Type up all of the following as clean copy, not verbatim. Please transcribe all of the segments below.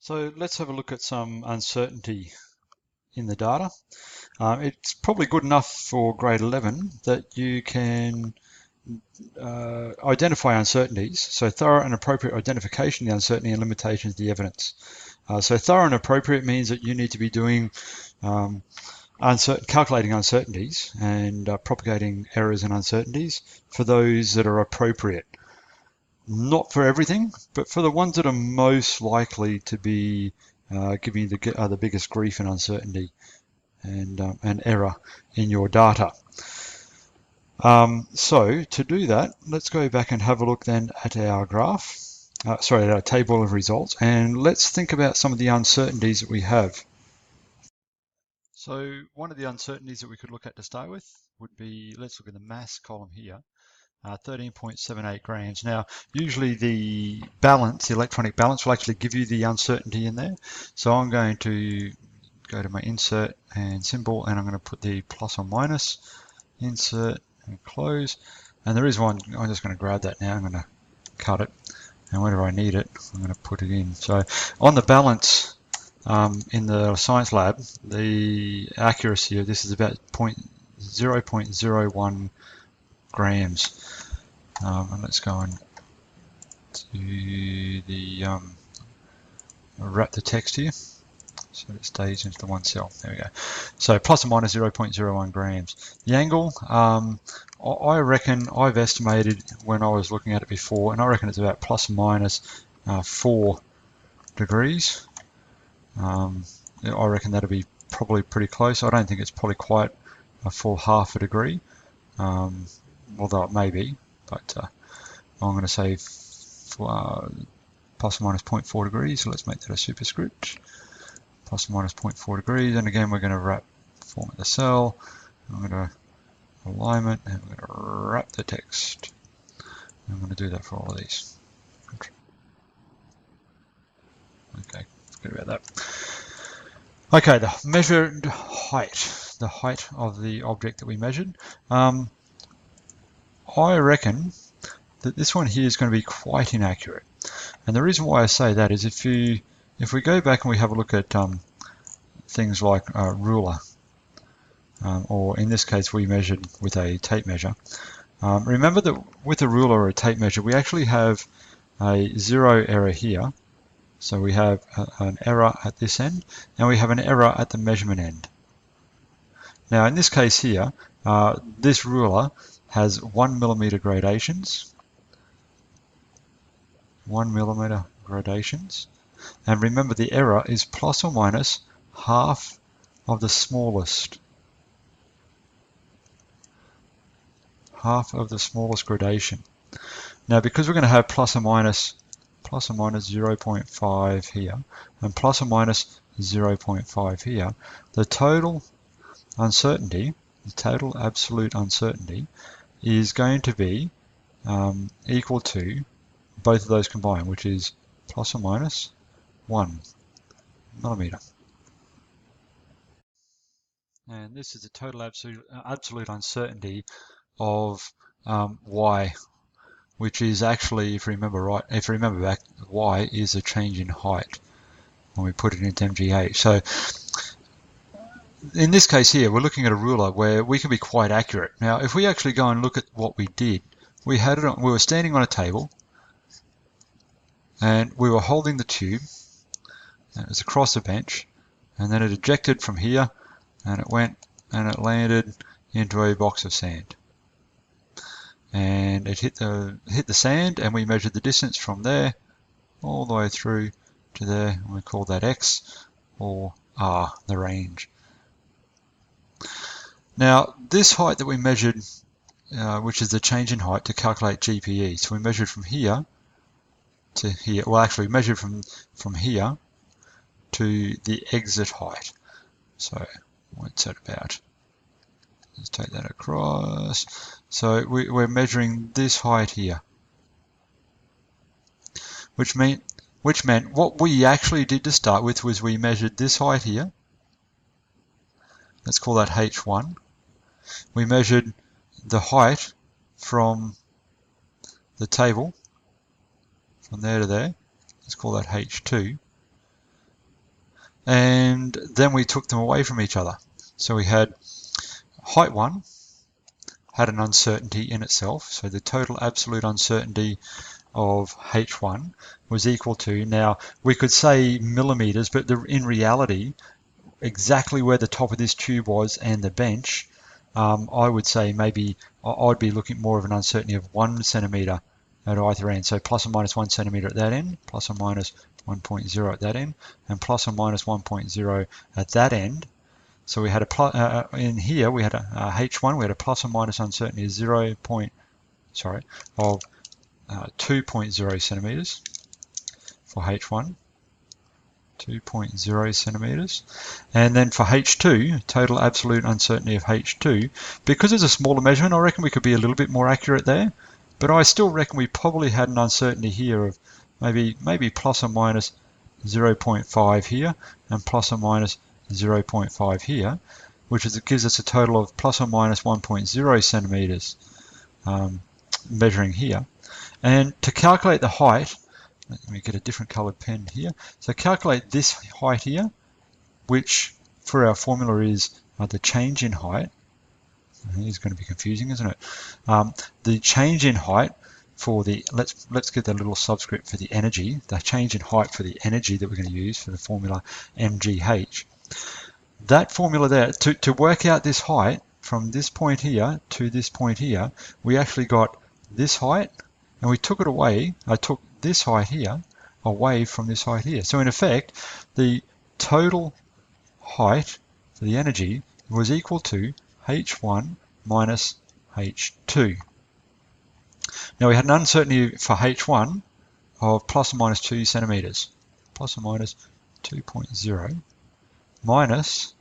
So let's have a look at some uncertainty in the data. It's probably good enough for grade 11 that you can identify uncertainties. So thorough and appropriate identification of the uncertainty and limitations of the evidence. So thorough and appropriate means that you need to be doing calculating uncertainties and propagating errors and uncertainties for those that are appropriate. Not for everything, but for the ones that are most likely to be giving you the biggest grief and uncertainty and error in your data. So to do that, let's go back and have a look then at our graph, at our table of results, and let's think about some of the uncertainties that we have. So one of the uncertainties that we could look at to start with would be, let's look at the mass column here. 13.78 grams. Now, usually the balance, the electronic balance, will actually give you the uncertainty in there. So I'm going to go to my insert and symbol, and I'm going to put the plus or minus, insert and close. And the reason why I'm just going to grab that now, I'm going to cut it, and whenever I need it, I'm going to put it in. So on the balance in the science lab, the accuracy of this is about 0.01 grams. And let's go on to the wrap the text here so it stays into the one cell. There we go. So plus or minus 0.01 grams. The angle, I reckon I've estimated when I was looking at it before, and I reckon it's about plus or minus 4 degrees. I reckon that'll be probably pretty close. I don't think it's probably quite a full half a degree, although it may be. But I'm going to say plus or minus 0.4 degrees. So let's make that a superscript. Plus or minus 0.4 degrees. And again, we're going to format the cell. I'm going to alignment, and we're going to wrap the text. I'm going to do that for all of these. Okay, forget about that. Okay, the measured height, the height of the object that we measured. I reckon that this one here is going to be quite inaccurate. And the reason why I say that is if we go back and we have a look at things like a ruler, or in this case we measured with a tape measure. Remember that with a ruler or a tape measure we actually have a zero error here. So we have an error at this end and we have an error at the measurement end. Now in this case here, this ruler has 1 millimeter gradations. 1 millimeter gradations. And remember the error is plus or minus half of the smallest. Half of the smallest gradation. Now because we're going to have plus or minus 0.5 here and plus or minus 0.5 here, the total uncertainty, the total absolute uncertainty is going to be equal to both of those combined, which is plus or minus 1 millimeter. And this is the total absolute uncertainty of y, which is actually, if you remember back, y is a change in height when we put it into MGH. So in this case here, we're looking at a ruler where we can be quite accurate. Now, if we actually go and look at what we did, we were standing on a table and we were holding the tube, and it was across the bench, and then it ejected from here, and it went and it landed into a box of sand. And it hit the sand, and we measured the distance from there all the way through to there, and we call that X, or R, the range. Now, this height that we measured, which is the change in height to calculate GPE, so we measured from here to here, well actually we measured from here to the exit height. So what's that about? Let's take that across. So we're measuring this height here, which meant what we actually did to start with was we measured this height here. Let's call that H1. We measured the height from the table, from there to there. Let's call that H2. and then we took them away from each other. So we had height 1 had an uncertainty in itself, so the total absolute uncertainty of H1 was equal to, now we could say millimeters, but in reality, exactly where the top of this tube was and the bench, I would say maybe I'd be looking more of an uncertainty of 1 centimeter at either end. So plus or minus 1 centimeter at that end, plus or minus 1.0 at that end, and plus or minus 1.0 at that end. So we had a in here we had a H1, we had a plus or minus uncertainty of 2.0 centimeters for H1, 2.0 centimeters, and then for H2, total absolute uncertainty of H2, because it's a smaller measurement, I reckon we could be a little bit more accurate there, but I still reckon we probably had an uncertainty here of maybe plus or minus 0.5 here and plus or minus 0.5 here, which gives us a total of plus or minus 1.0 centimeters measuring here. And to calculate the height, let me get a different colored pen here. So calculate this height here, which for our formula is the change in height. It's going to be confusing, isn't it? The change in height for the, let's get that little subscript for the energy, the change in height for the energy that we're going to use for the formula mgh. That formula there, to work out this height from this point here to this point here, we actually got this height and we took it away. I took this height here away from this height here. So in effect, the total height for the energy was equal to H1 minus H2. Now we had an uncertainty for H1 of plus or minus 2 centimeters, plus or minus 2.0, minus,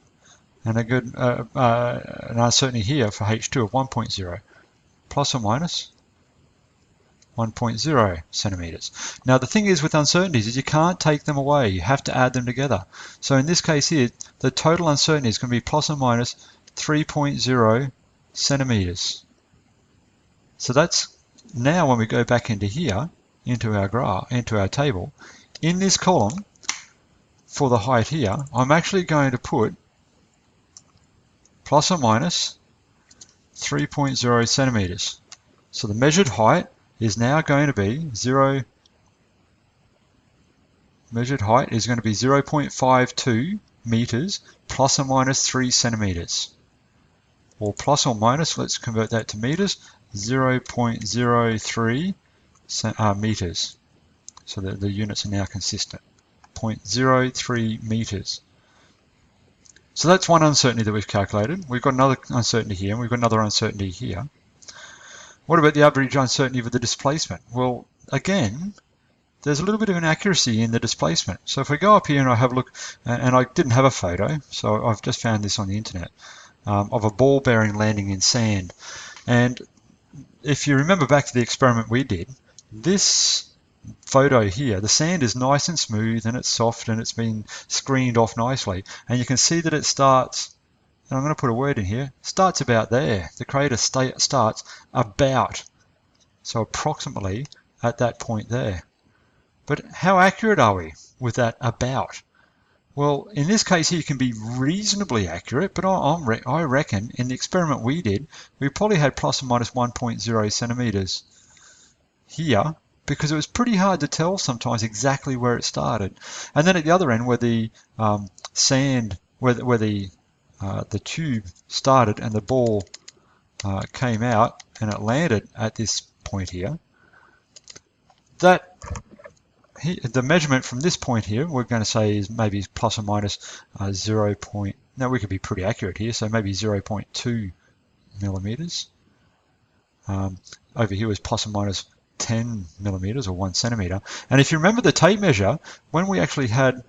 and an uncertainty here for H2 of 1.0, plus or minus 1.0 centimeters. Now the thing is with uncertainties is you can't take them away, you have to add them together. So in this case here, the total uncertainty is going to be plus or minus 3.0 centimeters. So that's now when we go back into here, into our graph, into our table, in this column for the height here, I'm actually going to put plus or minus 3.0 centimeters. So the measured height is now going to be measured height is going to be 0.52 meters plus or minus 3 centimeters. Or plus or minus, let's convert that to meters, 0.03 meters. So the units are now consistent. 0.03 meters. So that's one uncertainty that we've calculated. We've got another uncertainty here, and we've got another uncertainty here. What about the average uncertainty of the displacement? Well, again, there's a little bit of inaccuracy in the displacement. So if we go up here and I have a look, and I didn't have a photo, so I've just found this on the internet, of a ball bearing landing in sand. And if you remember back to the experiment we did, this photo here, the sand is nice and smooth and it's soft and it's been screened off nicely. And you can see that it starts, and I'm going to put a word in here, starts about there. The crater starts about, so approximately at that point there. But how accurate are we with that about? Well, in this case here, you can be reasonably accurate, but I reckon in the experiment we did, we probably had plus or minus 1.0 centimeters here, because it was pretty hard to tell sometimes exactly where it started. And then at the other end, where the sand, where the tube started and the ball came out and it landed at this point here, the measurement from this point here, we're going to say is maybe plus or minus 0. Now we could be pretty accurate here, so maybe 0.2 millimeters. Over here was plus or minus 10 millimeters or 1 centimeter. And if you remember the tape measure, when we actually had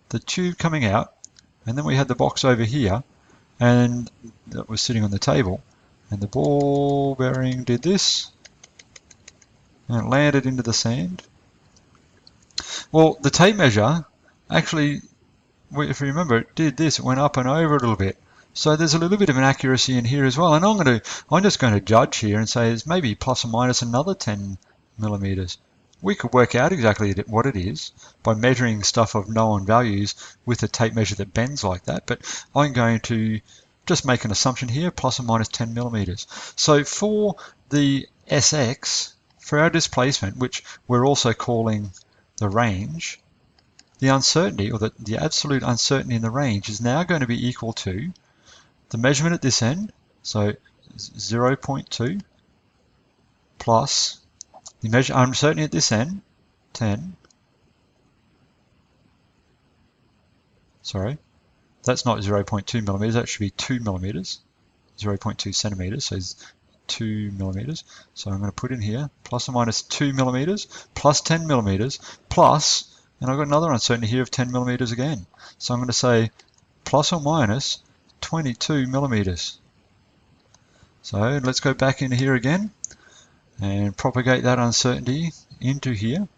the tube coming out, and then we had the box over here, and that was sitting on the table, and the ball bearing did this, and it landed into the sand. Well, the tape measure actually, if you remember, it did this. It went up and over a little bit. So there's a little bit of inaccuracy in here as well. And I'm just going to judge here and say it's maybe plus or minus another 10 millimeters we could work out exactly what it is by measuring stuff of known values with a tape measure that bends like that, but I'm going to just make an assumption here, plus or minus 10 millimeters. So for the SX, for our displacement, which we're also calling the range, the uncertainty, or the absolute uncertainty in the range, is now going to be equal to the measurement at this end, so 0.2, plus the uncertainty at this end, 10. Sorry, that's not 0.2 millimeters, that should be 2 millimeters, 0.2 centimeters, so 2 millimeters. So I'm going to put in here plus or minus 2 millimeters plus 10 millimeters plus, and I've got another uncertainty here of 10 millimeters again. So I'm going to say plus or minus 22 millimeters. So let's go back in here again and propagate that uncertainty into here.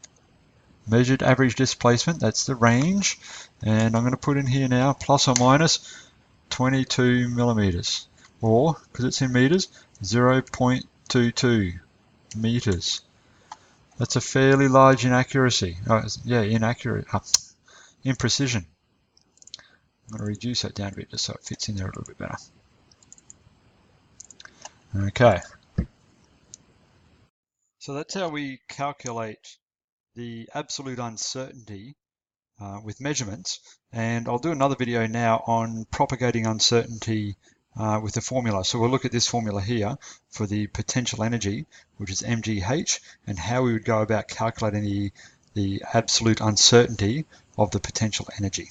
Measured average displacement, that's the range, and I'm going to put in here now plus or minus 22 millimeters, or because it's in meters, 0.22 meters. That's a fairly large inaccuracy. Imprecision. I'm going to reduce that down a bit just so it fits in there a little bit better. Okay. So that's how we calculate the absolute uncertainty with measurements, and I'll do another video now on propagating uncertainty with the formula. So we'll look at this formula here for the potential energy, which is mgh, and how we would go about calculating the absolute uncertainty of the potential energy.